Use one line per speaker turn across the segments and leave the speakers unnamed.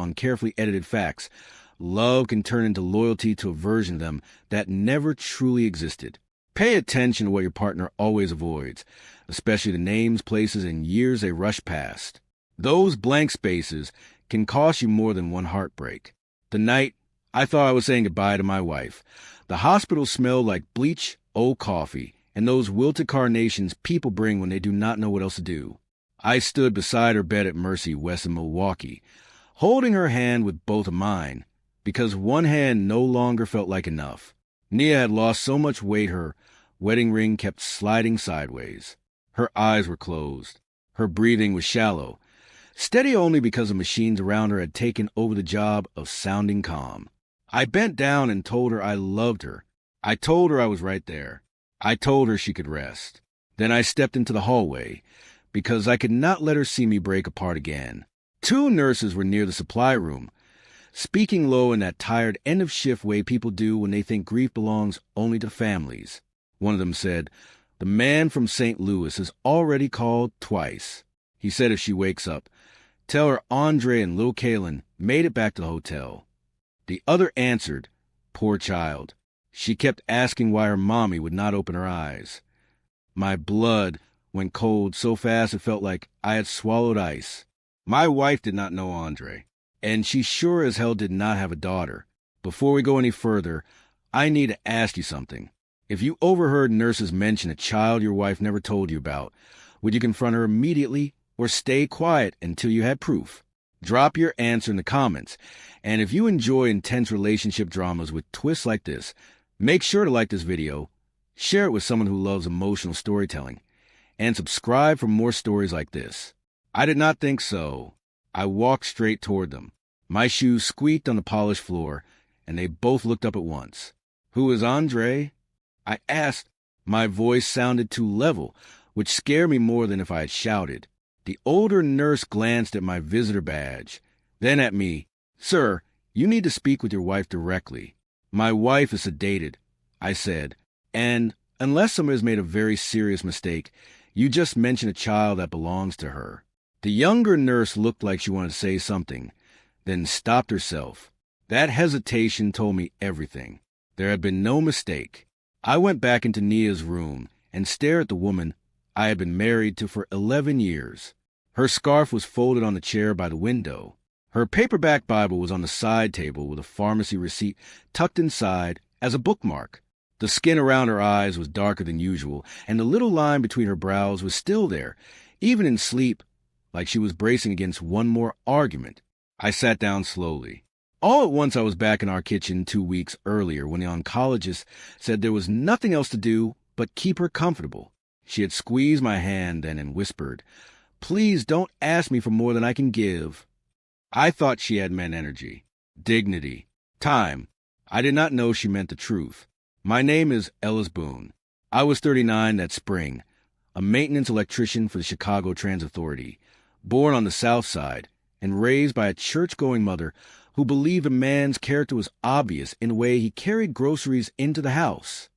on carefully edited facts, love can turn into loyalty to a version of them that never truly existed. Pay attention to what your partner always avoids, especially the names, places, and years they rush past. Those blank spaces can cost you more than one heartbreak. The night I thought I was saying goodbye to my wife, the hospital smelled like bleach, old coffee, and those wilted carnations people bring when they do not know what else to do. I stood beside her bed at Mercy west of Milwaukee, holding her hand with both of mine, because one hand no longer felt like enough. Nia had lost so much weight her wedding ring kept sliding sideways. Her eyes were closed. Her breathing was shallow, steady only because the machines around her had taken over the job of sounding calm. I bent down and told her I loved her. I told her I was right there. I told her she could rest. Then I stepped into the hallway, because I could not let her see me break apart again. 2 nurses were near the supply room, speaking low in that tired end-of-shift way people do when they think grief belongs only to families. One of them said, "The man from St. Louis has already called twice. He said if she wakes up, tell her Andre and little Kaylin made it back to the hotel." The other answered, "Poor child. She kept asking why her mommy would not open her eyes." My blood went cold so fast it felt like I had swallowed ice. My wife did not know Andre, and she sure as hell did not have a daughter. Before we go any further, I need to ask you something. If you overheard nurses mention a child your wife never told you about, would you confront her immediately or stay quiet until you had proof? Drop your answer in the comments. And if you enjoy intense relationship dramas with twists like this, make sure to like this video, share it with someone who loves emotional storytelling, and subscribe for more stories like this. I did not think so. I walked straight toward them. My shoes squeaked on the polished floor, and they both looked up at once. "Who is Andre?" I asked. My voice sounded too level, which scared me more than if I had shouted. The older nurse glanced at my visitor badge, then at me. "Sir, you need to speak with your wife directly." "My wife is sedated," I said, "and unless someone has made a very serious mistake, you just mentioned a child that belongs to her." The younger nurse looked like she wanted to say something, then stopped herself. That hesitation told me everything. There had been no mistake. I went back into Nia's room and stared at the woman I had been married to for 11 years. Her scarf was folded on the chair by the window. Her paperback Bible was on the side table with a pharmacy receipt tucked inside as a bookmark. The skin around her eyes was darker than usual, and the little line between her brows was still there, even in sleep, like she was bracing against one more argument. I sat down slowly. All at once I was back in our kitchen 2 weeks earlier when the oncologist said there was nothing else to do but keep her comfortable. She had squeezed my hand then and whispered, "Please don't ask me for more than I can give." I thought she had meant energy, dignity, time. I did not know she meant the truth. My name is Ellis Boone. I was 39 that spring, a maintenance electrician for the Chicago Transit Authority, born on the South Side and raised by a church-going mother who believed a man's character was obvious in the way he carried groceries into the house.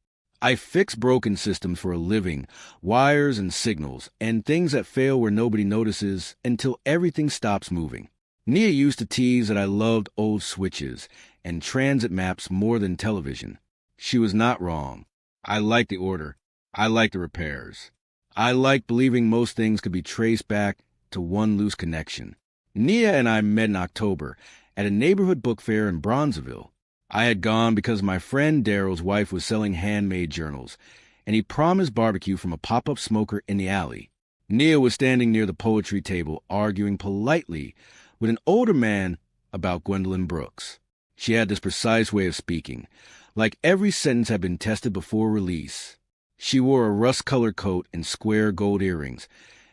I fix broken systems for a living, wires and signals, and things that fail where nobody notices until everything stops moving. Nia used to tease that I loved old switches and transit maps more than television. She was not wrong. I liked the order. I liked the repairs. I liked believing most things could be traced back to one loose connection. Nia and I met in October at a neighborhood book fair in Bronzeville. I had gone because my friend Daryl's wife was selling handmade journals, and he promised barbecue from a pop-up smoker in the alley. Nia was standing near the poetry table arguing politely with an older man about Gwendolyn Brooks. She had this precise way of speaking, like every sentence had been tested before release. She wore a rust-colored coat and square gold earrings,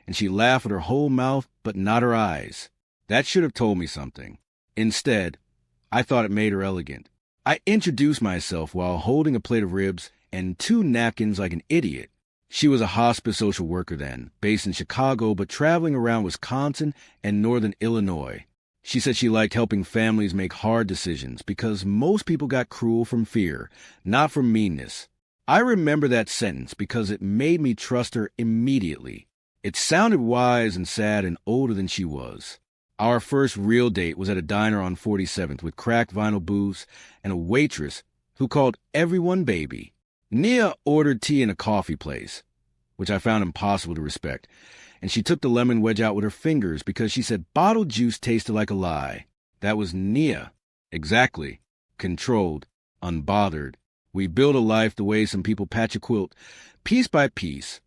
and she laughed with her whole mouth but not her eyes. That should have told me something. Instead, I thought it made her elegant. I introduced myself while holding a plate of ribs and 2 napkins like an idiot. She was a hospice social worker then, based in Chicago but traveling around Wisconsin and northern Illinois. She said she liked helping families make hard decisions because most people got cruel from fear, not from meanness. I remember that sentence because it made me trust her immediately. It sounded wise and sad and older than she was. Our first real date was at a diner on 47th with cracked vinyl booths and a waitress who called everyone baby. Nia ordered tea in a coffee place, which I found impossible to respect, and she took the lemon wedge out with her fingers because she said bottled juice tasted like a lie. That was Nia. Exactly. Controlled. Unbothered. We built a life the way some people patch a quilt, piece by piece.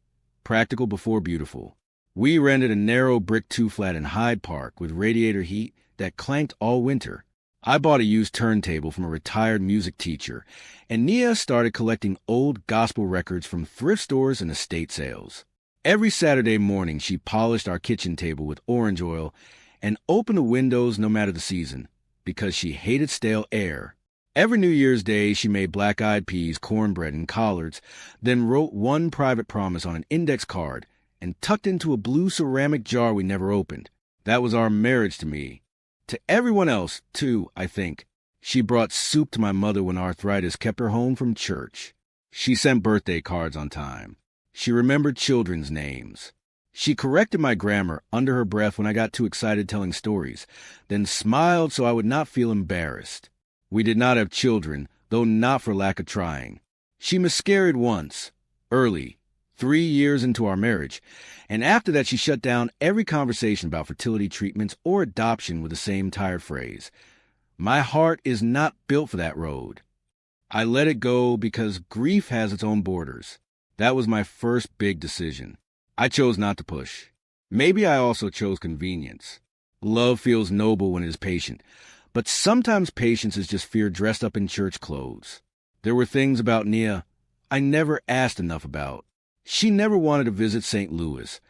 Practical before beautiful. We rented a narrow brick two-flat in Hyde Park with radiator heat that clanked all winter. I bought a used turntable from a retired music teacher, and Nia started collecting old gospel records from thrift stores and estate sales. Every Saturday morning, she polished our kitchen table with orange oil and opened the windows no matter the season, because she hated stale air. Every New Year's Day, she made black-eyed peas, cornbread, and collards, then wrote one private promise on an index card and tucked into a blue ceramic jar we never opened. That was our marriage to me. To everyone else, too, I think. She brought soup to my mother when arthritis kept her home from church. She sent birthday cards on time. She remembered children's names. She corrected my grammar under her breath when I got too excited telling stories, then smiled so I would not feel embarrassed. We did not have children, though not for lack of trying. She miscarried once, early, 3 years into our marriage, and after that she shut down every conversation about fertility treatments or adoption with the same tired phrase. My heart is not built for that road. I let it go because grief has its own borders. That was my first big decision. I chose not to push. Maybe I also chose convenience. Love feels noble when it is patient, but sometimes patience is just fear dressed up in church clothes. There were things about Nia I never asked enough about. She never wanted to visit St. Louis,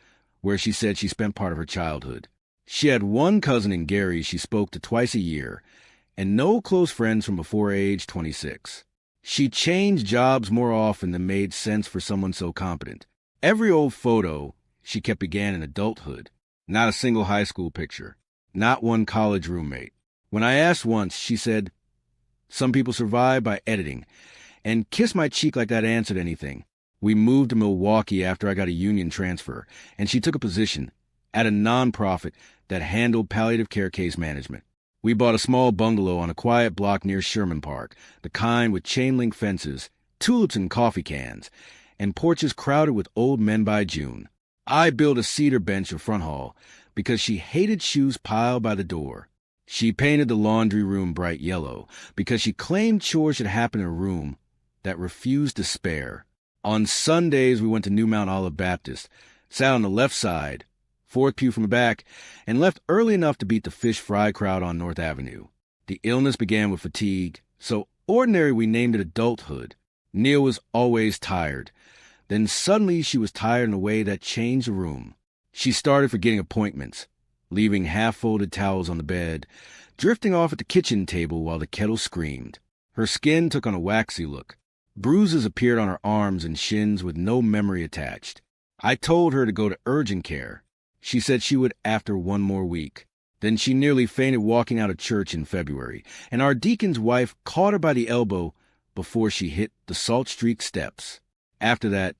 where she said she spent part of her childhood. She had one cousin in Gary she spoke to twice a year, and no close friends from before age 26. She changed jobs more often than made sense for someone so competent. Every old photo she kept began in adulthood. Not a single high school picture. Not one college roommate. When I asked once, she said, "Some people survive by editing," and kissed my cheek like that answered anything. We moved to Milwaukee after I got a union transfer, and she took a position at a nonprofit that handled palliative care case management. We bought a small bungalow on a quiet block near Sherman Park, the kind with chain-link fences, tulips and coffee cans, and porches crowded with old men by June. I built a cedar bench or front hall because she hated shoes piled by the door. She painted the laundry room bright yellow because she claimed chores should happen in a room that refused to spare. On Sundays, we went to New Mount Olive Baptist, sat on the left side, fourth pew from the back, and left early enough to beat the fish fry crowd on North Avenue. The illness began with fatigue, so ordinary we named it adulthood. Neil was always tired. Then suddenly she was tired in a way that changed the room. She started forgetting appointments, leaving half-folded towels on the bed, drifting off at the kitchen table while the kettle screamed. Her skin took on a waxy look. Bruises appeared on her arms and shins with no memory attached. I told her to go to urgent care. She said she would after one more week. Then she nearly fainted walking out of church in February, and our deacon's wife caught her by the elbow before she hit the salt-streaked steps. After that,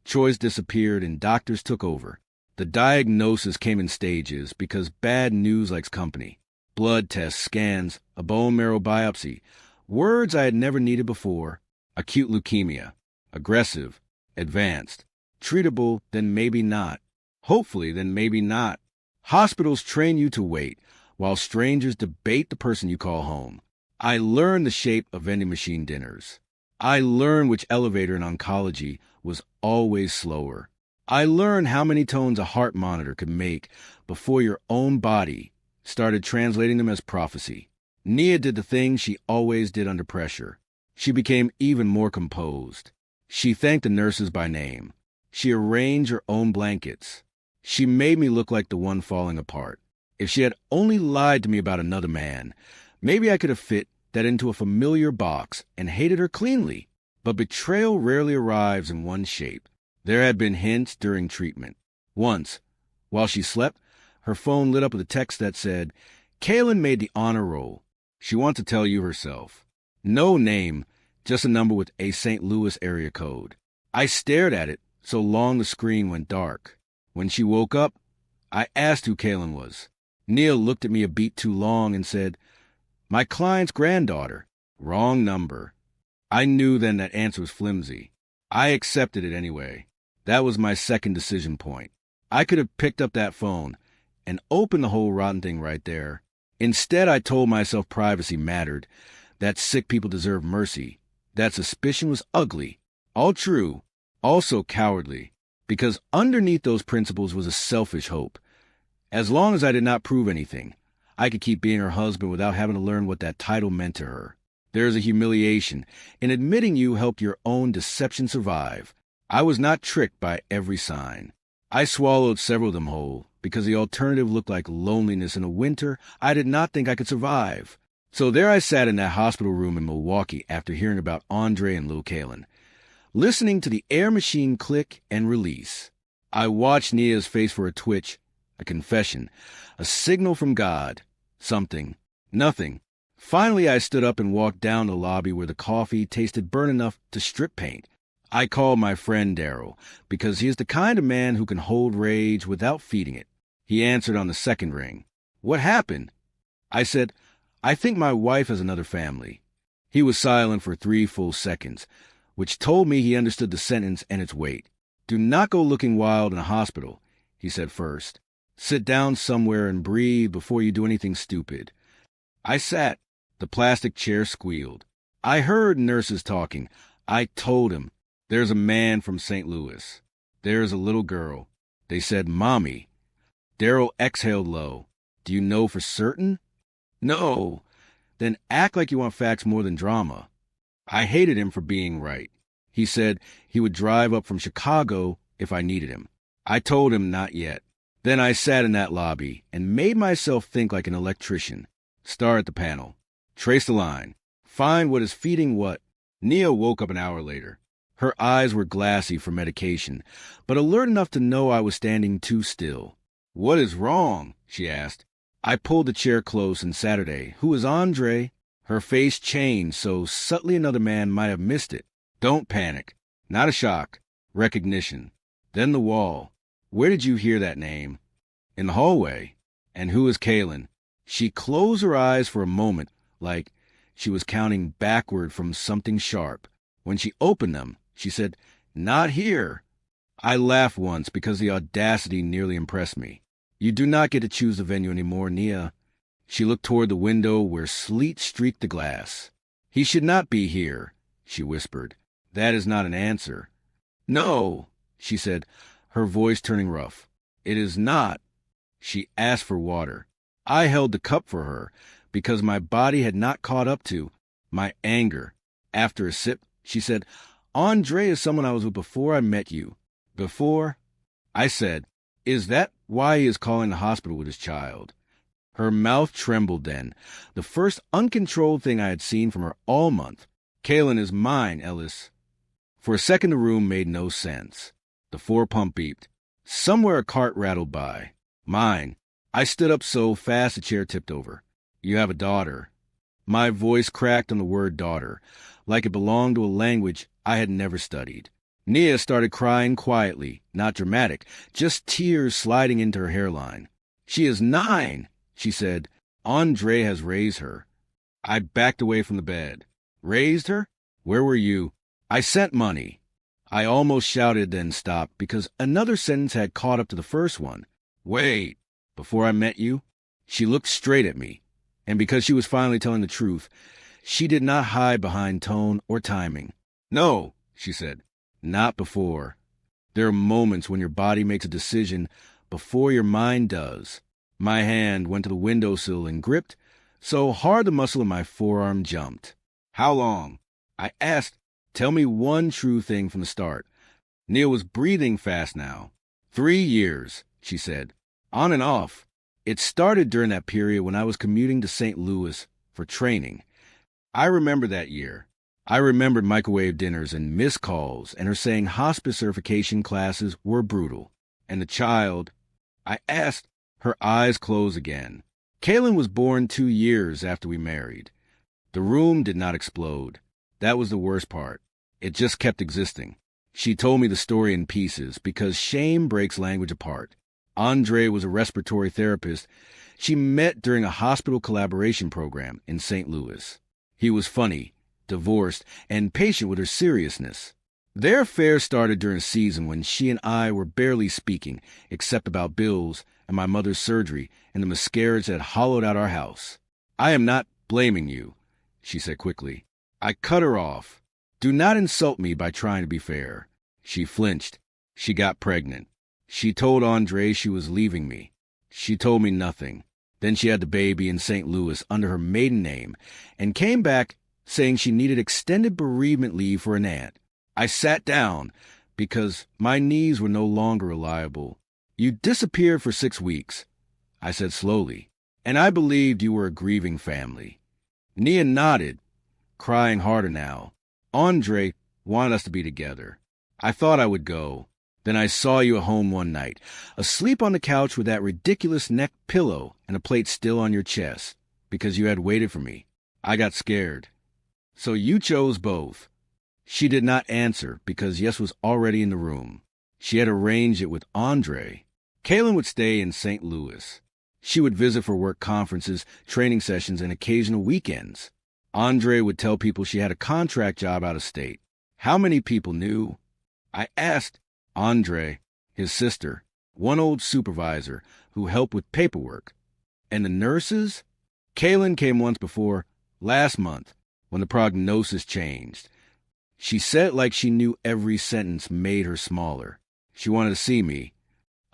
choice disappeared and doctors took over. The diagnosis came in stages because bad news likes company. Blood tests, scans, a bone marrow biopsy, words I had never needed before. Acute leukemia, aggressive, advanced, treatable, then maybe not, hopefully, then maybe not. Hospitals train you to wait, while strangers debate the person you call home. I learned the shape of vending machine dinners. I learned which elevator in oncology was always slower. I learned how many tones a heart monitor could make before your own body started translating them as prophecy. Nia did the things she always did under pressure. She became even more composed. She thanked the nurses by name. She arranged her own blankets. She made me look like the one falling apart. If she had only lied to me about another man, maybe I could have fit that into a familiar box and hated her cleanly. But betrayal rarely arrives in one shape. There had been hints during treatment. Once, while she slept, her phone lit up with a text that said, "Kaylin made the honor roll. She wants to tell you herself." No name, just a number with a St. Louis area code. I stared at it so long the screen went dark. When she woke up, I asked who Kaylin was. Nia looked at me a beat too long and said, "My client's granddaughter." Wrong number. I knew then that answer was flimsy. I accepted it anyway. That was my second decision point. I could have picked up that phone and opened the whole rotten thing right there. Instead, I told myself privacy mattered, that sick people deserve mercy, that suspicion was ugly, all true, also cowardly, because underneath those principles was a selfish hope. As long as I did not prove anything, I could keep being her husband without having to learn what that title meant to her. There is a humiliation in admitting you helped your own deception survive. I was not tricked by every sign. I swallowed several of them whole, because the alternative looked like loneliness in a winter I did not think I could survive. So there I sat in that hospital room in Milwaukee after hearing about Andre and Lil Kalen, listening to the air machine click and release. I watched Nia's face for a twitch, a confession, a signal from God. Something. Nothing. Finally, I stood up and walked down the lobby where the coffee tasted burnt enough to strip paint. I called my friend Daryl, because he is the kind of man who can hold rage without feeding it. He answered on the second ring. "What happened?" I said, "I think my wife has another family." He was silent for 3 full seconds, which told me he understood the sentence and its weight. "Do not go looking wild in a hospital," he said first. "Sit down somewhere and breathe before you do anything stupid." I sat. The plastic chair squealed. I heard nurses talking. I told him, "There's a man from St. Louis. There's a little girl." They said, "Mommy." Daryl exhaled low. "Do you know for certain?" "No." "Then act like you want facts more than drama." I hated him for being right. He said he would drive up from Chicago if I needed him. I told him not yet. Then I sat in that lobby and made myself think like an electrician. Start at the panel. Trace the line. Find what is feeding what. Nia woke up an hour later. Her eyes were glassy from medication, but alert enough to know I was standing too still. "What is wrong?" she asked. I pulled the chair close, and Saturday, "Who is Andre?" Her face changed so subtly another man might have missed it. Don't panic. Not a shock. Recognition. Then the wall. "Where did you hear that name?" "In the hallway." "And who is Kalen?" She closed her eyes for a moment, like she was counting backward from something sharp. When she opened them, she said, "Not here." I laughed once because the audacity nearly impressed me. "You do not get to choose the venue anymore, Nia." She looked toward the window where sleet streaked the glass. "He should not be here," she whispered. "That is not an answer." "No," she said, her voice turning rough. "It is not." She asked for water. I held the cup for her because my body had not caught up to my anger. After a sip, she said, "Andre is someone I was with before I met you." "Before?" I said, "Is that why he is calling the hospital with his child?" Her mouth trembled then, the first uncontrolled thing I had seen from her all month. "Kalen is mine, Ellis." For a second the room made no sense. The 4-pump beeped. Somewhere a cart rattled by. "Mine." I stood up so fast the chair tipped over. "You have a daughter." My voice cracked on the word daughter, like it belonged to a language I had never studied. Nia started crying quietly, not dramatic, just tears sliding into her hairline. "She is 9, she said. "Andre has raised her." I backed away from the bed. "Raised her? Where were you?" "I sent money." I almost shouted, then stopped, because another sentence had caught up to the first one. "Wait. Before I met you?" She looked straight at me, and because she was finally telling the truth, she did not hide behind tone or timing. "No," she said. "Not before." There are moments when your body makes a decision before your mind does. My hand went to the windowsill and gripped so hard the muscle in my forearm jumped. "How long?" I asked. "Tell me one true thing from the start." Nia was breathing fast now. 3 years, she said. On and off. It started during that period when I was commuting to St. Louis for training. I remember that year. I remembered microwave dinners and missed calls and her saying hospice certification classes were brutal. And the child, I asked. Her eyes closed again. Kalen was born 2 years after we married. The room did not explode. That was the worst part. It just kept existing. She told me the story in pieces because shame breaks language apart. Andre was a respiratory therapist she met during a hospital collaboration program in St. Louis. He was funny, divorced, and patient with her seriousness. Their affair started during a season when she and I were barely speaking, except about bills and my mother's surgery and the miscarriage that hollowed out our house. "I am not blaming you," she said quickly. I cut her off. "Do not insult me by trying to be fair." She flinched. She got pregnant. She told Andre she was leaving me. She told me nothing. Then she had the baby in St. Louis under her maiden name and came back saying she needed extended bereavement leave for an aunt. I sat down because my knees were no longer reliable. "You disappeared for 6 weeks," I said slowly, "and I believed you were a grieving family." Nia nodded, crying harder now. "Andre wanted us to be together. I thought I would go. Then I saw you at home one night, asleep on the couch with that ridiculous neck pillow and a plate still on your chest, because you had waited for me. I got scared. So you chose both." She did not answer because Yes was already in the room. She had arranged it with Andre. Kaylin would stay in St. Louis. She would visit for work conferences, training sessions, and occasional weekends. Andre would tell people she had a contract job out of state. How many people knew? I asked Andre, his sister, one old supervisor who helped with paperwork. And the nurses? Kaylin came once before, last month, when the prognosis changed. She said it like she knew every sentence made her smaller. She wanted to see me.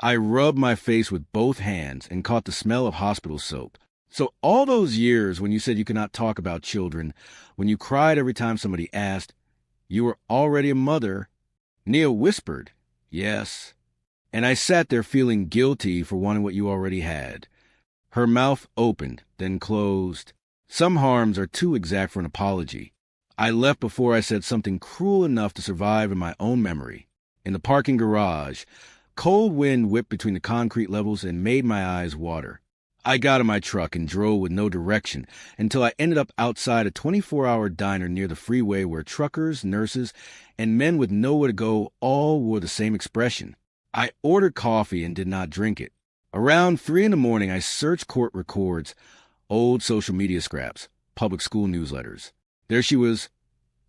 I rubbed my face with both hands and caught the smell of hospital soap. "So all those years when you said you could not talk about children, when you cried every time somebody asked, you were already a mother?" Nia whispered, "Yes." And I sat there feeling guilty for wanting what you already had. Her mouth opened, then closed. Some harms are too exact for an apology. I left before I said something cruel enough to survive in my own memory. In the parking garage, cold wind whipped between the concrete levels and made my eyes water. I got in my truck and drove with no direction until I ended up outside a 24-hour diner near the freeway where truckers, nurses, and men with nowhere to go all wore the same expression. I ordered coffee and did not drink it. Around 3 in the morning, I searched court records, old social media scraps, public school newsletters. There she was,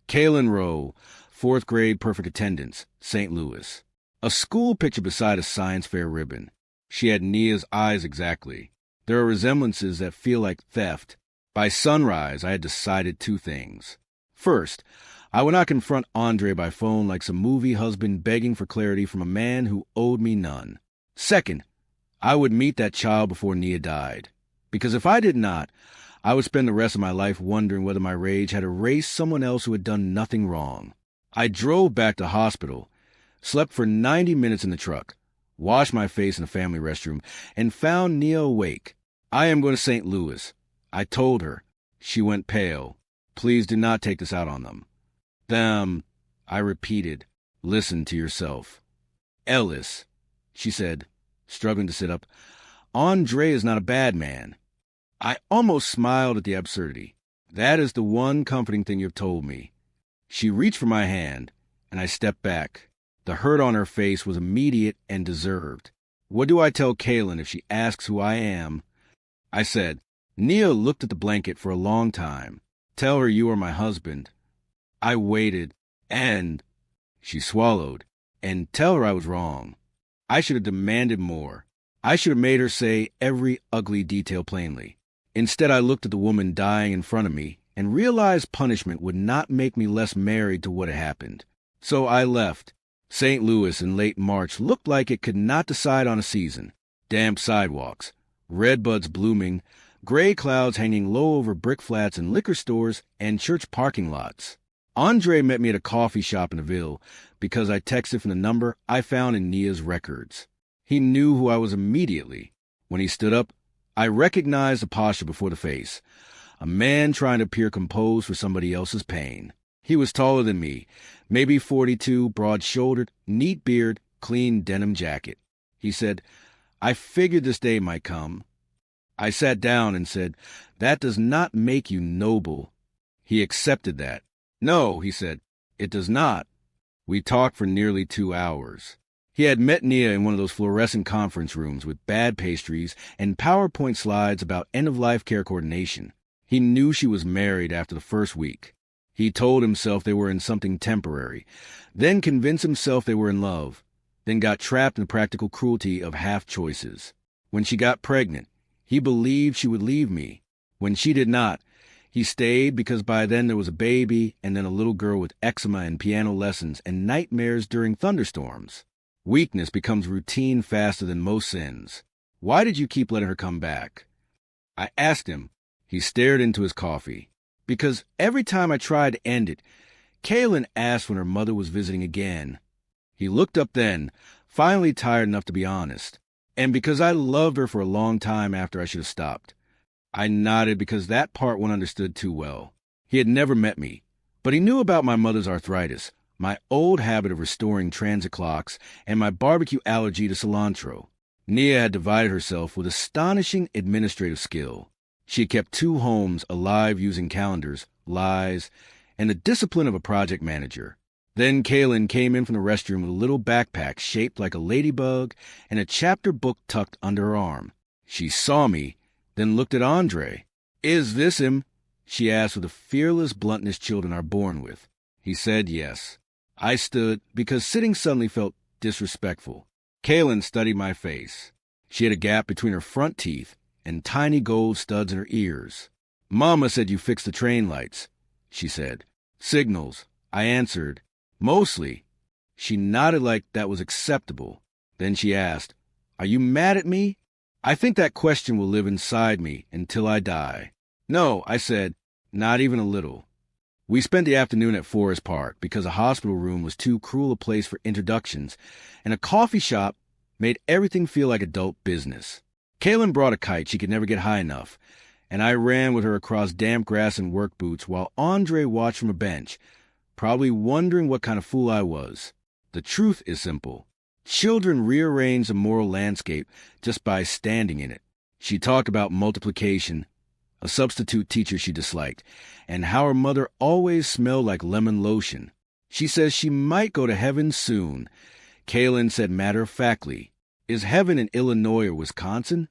Kaylin Rowe, 4th grade perfect attendance, St. Louis. A school picture beside a science fair ribbon. She had Nia's eyes exactly. There are resemblances that feel like theft. By sunrise, I had decided 2 things. First, I would not confront Andre by phone like some movie husband begging for clarity from a man who owed me none. Second, I would meet that child before Nia died. Because if I did not, I would spend the rest of my life wondering whether my rage had erased someone else who had done nothing wrong. I drove back to hospital, slept for 90 minutes in the truck, washed my face in the family restroom, and found Nia awake. "I am going to St. Louis," I told her. She went pale. "Please do not take this out on them." "Them," I repeated. "Listen to yourself." "Ellis," she said, struggling to sit up, "Andre is not a bad man." I almost smiled at the absurdity. "That is the one comforting thing you've told me." She reached for my hand, and I stepped back. The hurt on her face was immediate and deserved. "What do I tell Kaylin if she asks who I am?" I said. Nia looked at the blanket for a long time. "Tell her you are my husband." I waited, and she swallowed. "And tell her I was wrong. I should have demanded more. I should have made her say every ugly detail plainly. Instead, I looked at the woman dying in front of me and realized punishment would not make me less married to what had happened. So I left. St. Louis in late March looked like it could not decide on a season. Damp sidewalks, redbuds blooming, gray clouds hanging low over brick flats and liquor stores and church parking lots. Andre met me at a coffee shop in the Ville because I texted from the number I found in Nia's records. He knew who I was immediately. When he stood up, I recognized the posture before the face. A man trying to appear composed for somebody else's pain. He was taller than me, maybe 42, broad-shouldered, neat beard, clean denim jacket. He said, "I figured this day might come." I sat down and said, "That does not make you noble." He accepted that. "No," he said, "it does not." We talked for nearly 2 hours. He had met Nia in one of those fluorescent conference rooms with bad pastries and PowerPoint slides about end-of-life care coordination. He knew she was married after the first week. He told himself they were in something temporary, then convinced himself they were in love, then got trapped in the practical cruelty of half choices. When she got pregnant, he believed she would leave me. When she did not, he stayed because by then there was a baby and then a little girl with eczema and piano lessons and nightmares during thunderstorms. Weakness becomes routine faster than most sins. Why did you keep letting her come back? I asked him. He stared into his coffee. Because every time I tried to end it, Kaylin asked when her mother was visiting again. He looked up then, finally tired enough to be honest. And because I loved her for a long time after I should have stopped. I nodded because that part one understood too well. He had never met me, but he knew about my mother's arthritis, my old habit of restoring transit clocks, and my barbecue allergy to cilantro. Nia had divided herself with astonishing administrative skill. She kept 2 homes alive using calendars, lies, and the discipline of a project manager. Then Kaylin came in from the restroom with a little backpack shaped like a ladybug and a chapter book tucked under her arm. She saw me, then looked at Andre. "Is this him?" she asked with the fearless bluntness children are born with. He said yes. I stood because sitting suddenly felt disrespectful. Kaylin studied my face. She had a gap between her front teeth and tiny gold studs in her ears. "Mama said you fixed the train lights," she said. "Signals," I answered. "Mostly." She nodded like that was acceptable. Then she asked, "Are you mad at me?" I think that question will live inside me until I die. "No," I said, "not even a little." We spent the afternoon at Forest Park because a hospital room was too cruel a place for introductions, and a coffee shop made everything feel like adult business. Kaylin brought a kite she could never get high enough, and I ran with her across damp grass and work boots while Andre watched from a bench, probably wondering what kind of fool I was. The truth is simple. Children rearrange the moral landscape just by standing in it. She talked about multiplication, a substitute teacher she disliked, and how her mother always smelled like lemon lotion. She says she might go to heaven soon. Kaylin said matter-of-factly, "Is heaven in Illinois or Wisconsin?"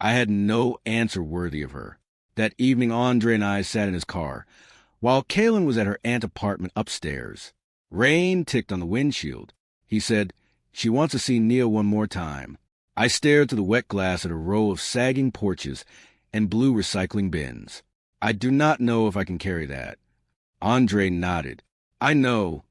I had no answer worthy of her. That evening, Andre and I sat in his car, while Kaylin was at her aunt's apartment upstairs. Rain ticked on the windshield. He said, "She wants to see Nia one more time." I stared through the wet glass at a row of sagging porches and blue recycling bins. "I do not know if I can carry that." Andre nodded. "I know.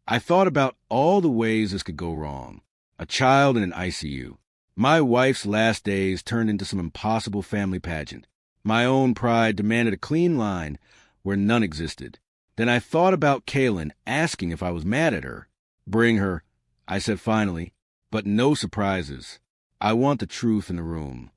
I thought about all the ways this could go wrong. A child in an ICU. My wife's last days turned into some impossible family pageant. My own pride demanded a clean line where none existed. Then I thought about Kaylin asking if I was mad at her. "Bring her," I said finally, "but no surprises. I want the truth in the room."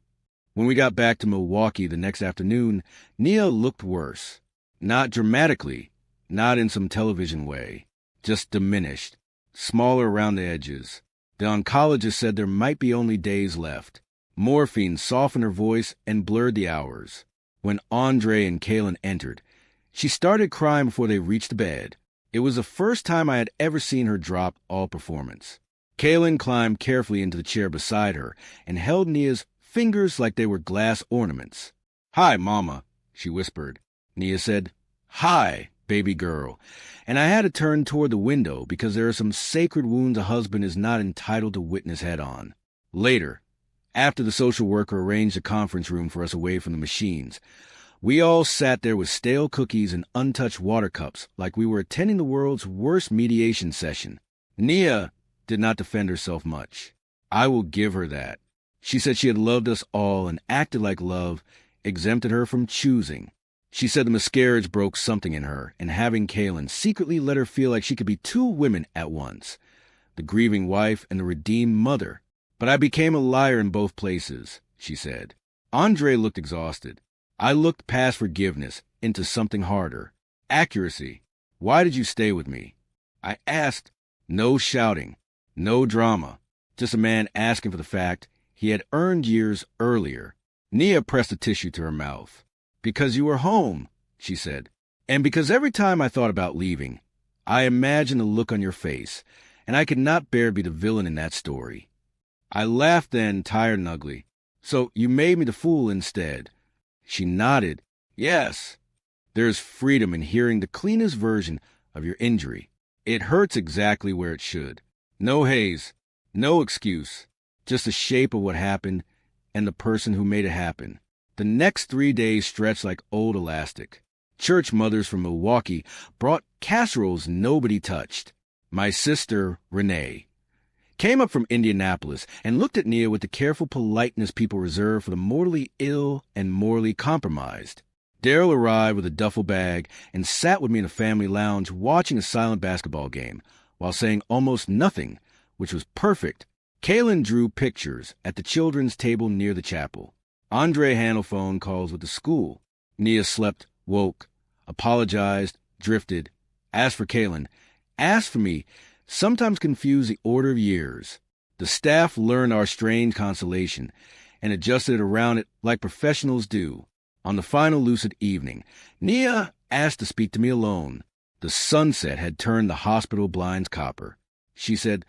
When we got back to Milwaukee the next afternoon, Nia looked worse. Not dramatically, not in some television way, just diminished, smaller around the edges. The oncologist said there might be only days left. Morphine softened her voice and blurred the hours. When Andre and Kaylin entered, she started crying before they reached the bed. It was the first time I had ever seen her drop all performance. Kaylin climbed carefully into the chair beside her and held Nia's fingers like they were glass ornaments. "Hi, Mama," she whispered. Nia said, "Hi, baby girl," and I had to turn toward the window because there are some sacred wounds a husband is not entitled to witness head-on. Later, after the social worker arranged a conference room for us away from the machines, we all sat there with stale cookies and untouched water cups like we were attending the world's worst mediation session. Nia did not defend herself much. I will give her that. She said she had loved us all and acted like love exempted her from choosing. She said the miscarriage broke something in her, and having Kaylin secretly let her feel like she could be 2 women at once, the grieving wife and the redeemed mother. "But I became a liar in both places," she said. Andre looked exhausted. I looked past forgiveness into something harder. Accuracy. "Why did you stay with me?" I asked. No shouting, no drama, just a man asking for the fact he had earned years earlier. Nia pressed a tissue to her mouth. "Because you were home," she said. "And because every time I thought about leaving, I imagined the look on your face, and I could not bear to be the villain in that story. I laughed then, tired and ugly. So you made me the fool instead. She nodded. Yes. There's freedom in hearing the cleanest version of your injury. It hurts exactly where it should. No haze, no excuse, just the shape of what happened and the person who made it happen. The next 3 days stretched like old elastic. Church mothers from Milwaukee brought casseroles nobody touched. My sister, Renee, came up from Indianapolis and looked at Nia with the careful politeness people reserve for the mortally ill and morally compromised. Daryl arrived with a duffel bag and sat with me in a family lounge watching a silent basketball game while saying almost nothing, which was perfect. Kaylin drew pictures at the children's table near the chapel. Andre handled phone calls with the school. Nia slept, woke, apologized, drifted, asked for Kaylin, asked for me, sometimes confused the order of years. The staff learned our strange constellation and adjusted around it like professionals do. On the final lucid evening, Nia asked to speak to me alone. The sunset had turned the hospital blinds copper. She said,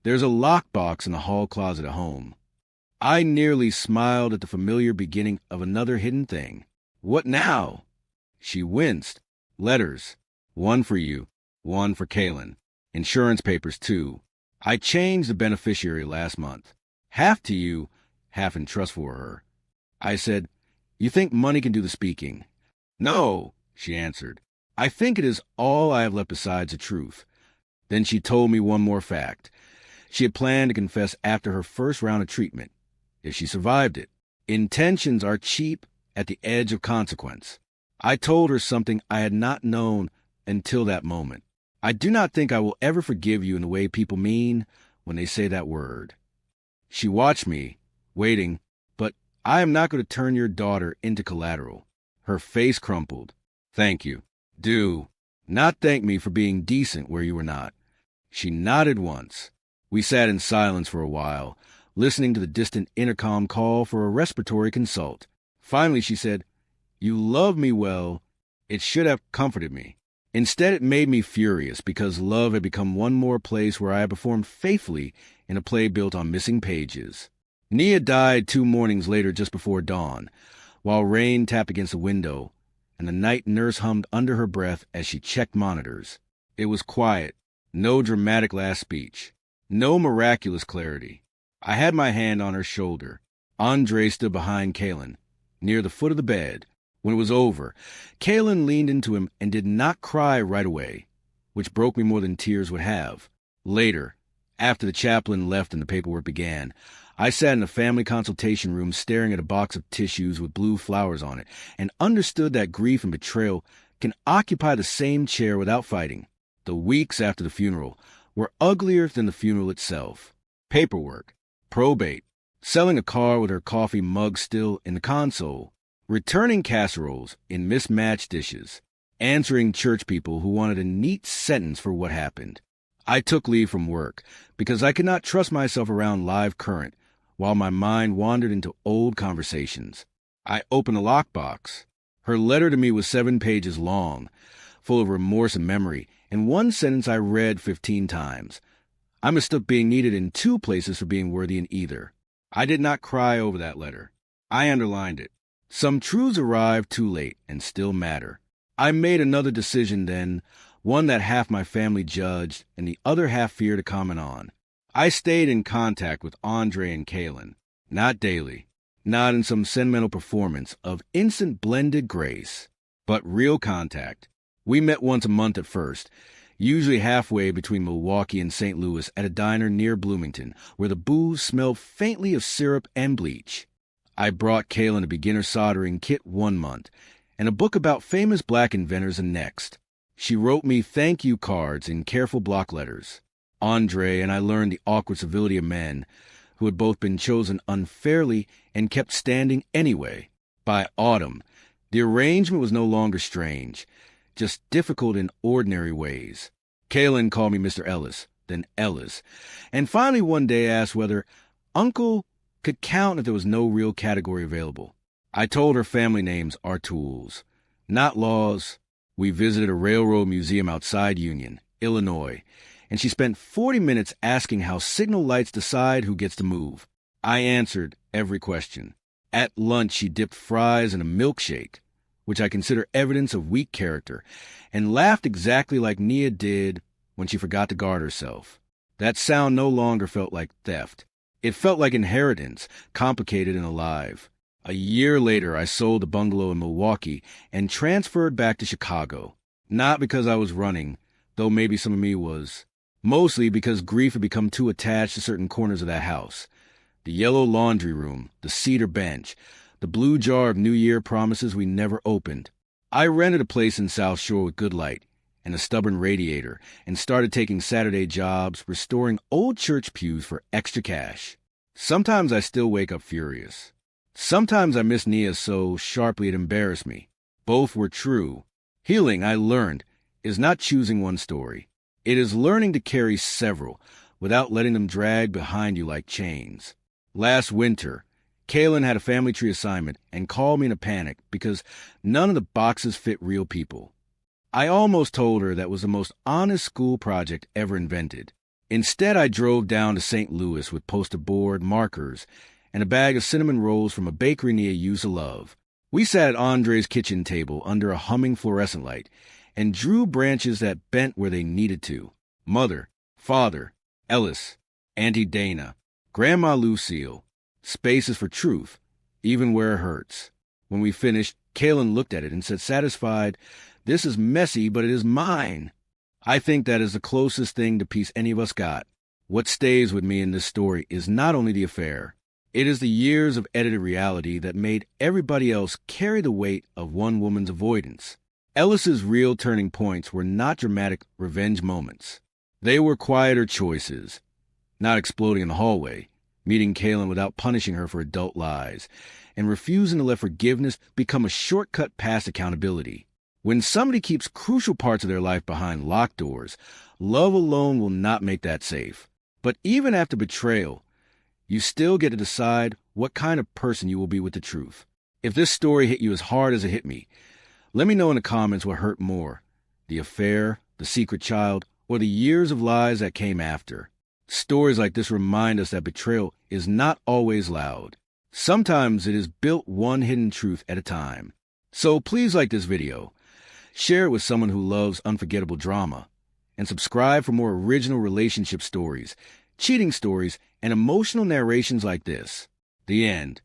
"There's a lockbox in the hall closet at home." I nearly smiled at the familiar beginning of another hidden thing. "What now?" She winced. "Letters. One for you, one for Kaylin. Insurance papers, too. I changed the beneficiary last month. Half to you, half in trust for her." I said, "You think money can do the speaking?" "No," she answered. "I think it is all I have left besides the truth." Then she told me one more fact. She had planned to confess after her first round of treatment, if she survived it. Intentions are cheap at the edge of consequence. I told her something I had not known until that moment. I do not think I will ever forgive you in the way people mean when they say that word. She watched me, waiting, but I am not going to turn your daughter into collateral. Her face crumpled. "Thank you. Do not thank me for being decent where you were not." She nodded once. We sat in silence for a while, listening to the distant intercom call for a respiratory consult. Finally she said, "You love me well. It should have comforted me." Instead, it made me furious because love had become one more place where I had performed faithfully in a play built on missing pages. Nia died 2 mornings later just before dawn, while rain tapped against the window, and the night nurse hummed under her breath as she checked monitors. It was quiet, no dramatic last speech, no miraculous clarity. I had my hand on her shoulder. Andre stood behind Kaylin, near the foot of the bed. When it was over, Kaylin leaned into him and did not cry right away, which broke me more than tears would have. Later, after the chaplain left and the paperwork began, I sat in the family consultation room staring at a box of tissues with blue flowers on it and understood that grief and betrayal can occupy the same chair without fighting. The weeks after the funeral were uglier than the funeral itself. Paperwork, probate, selling a car with her coffee mug still in the console, returning casseroles in mismatched dishes, answering church people who wanted a neat sentence for what happened. I took leave from work because I could not trust myself around live current while my mind wandered into old conversations. I opened the lockbox. Her letter to me was 7 pages long, full of remorse and memory, and one sentence I read 15 times. I mistook being needed in 2 places for being worthy in either. I did not cry over that letter. I underlined it. Some truths arrive too late and still matter. I made another decision then, one that half my family judged and the other half feared to comment on. I stayed in contact with Andre and Kaylin, not daily, not in some sentimental performance of instant blended grace, but real contact. We met once a month at first, usually halfway between Milwaukee and St. Louis at a diner near Bloomington, where the booze smelled faintly of syrup and bleach. I brought Kaylin a beginner soldering kit 1 month, and a book about famous black inventors the next. She wrote me thank you cards in careful block letters. Andre and I learned the awkward civility of men who had both been chosen unfairly and kept standing anyway. By autumn, the arrangement was no longer strange, just difficult in ordinary ways. Kaylin called me Mr. Ellis, then Ellis, and finally one day asked whether Uncle could count if there was no real category available. I told her family names are tools, not laws. We visited a railroad museum outside Union, Illinois, and she spent 40 minutes asking how signal lights decide who gets to move. I answered every question. At lunch, she dipped fries in a milkshake, which I consider evidence of weak character, and laughed exactly like Nia did when she forgot to guard herself. That sound no longer felt like theft. It felt like inheritance, complicated and alive. A year later, I sold a bungalow in Milwaukee and transferred back to Chicago. Not because I was running, though maybe some of me was. Mostly because grief had become too attached to certain corners of that house. The yellow laundry room, the cedar bench, the blue jar of New Year promises we never opened. I rented a place in South Shore with good light and a stubborn radiator and started taking Saturday jobs, restoring old church pews for extra cash. Sometimes I still wake up furious. Sometimes I miss Nia so sharply it embarrassed me. Both were true. Healing, I learned, is not choosing one story. It is learning to carry several without letting them drag behind you like chains. Last winter, Kaylin had a family tree assignment and called me in a panic because none of the boxes fit real people. I almost told her that was the most honest school project ever invented. Instead, I drove down to St. Louis with poster board, markers, and a bag of cinnamon rolls from a bakery Nia used to love. We sat at Andre's kitchen table under a humming fluorescent light and drew branches that bent where they needed to. Mother, Father, Ellis, Auntie Dana, Grandma Lucille. Spaces for truth, even where it hurts. When we finished, Kaylin looked at it and said, satisfied, "This is messy, but it is mine." I think that is the closest thing to peace any of us got. What stays with me in this story is not only the affair. It is the years of edited reality that made everybody else carry the weight of one woman's avoidance. Ellis's real turning points were not dramatic revenge moments. They were quieter choices. Not exploding in the hallway, meeting Kaylin without punishing her for adult lies, and refusing to let forgiveness become a shortcut past accountability. When somebody keeps crucial parts of their life behind locked doors, love alone will not make that safe. But even after betrayal, you still get to decide what kind of person you will be with the truth. If this story hit you as hard as it hit me, let me know in the comments what hurt more, the affair, the secret child, or the years of lies that came after. Stories like this remind us that betrayal is not always loud. Sometimes it is built one hidden truth at a time. So please like this video, share it with someone who loves unforgettable drama, and subscribe for more original relationship stories, cheating stories, and emotional narrations like this. The end.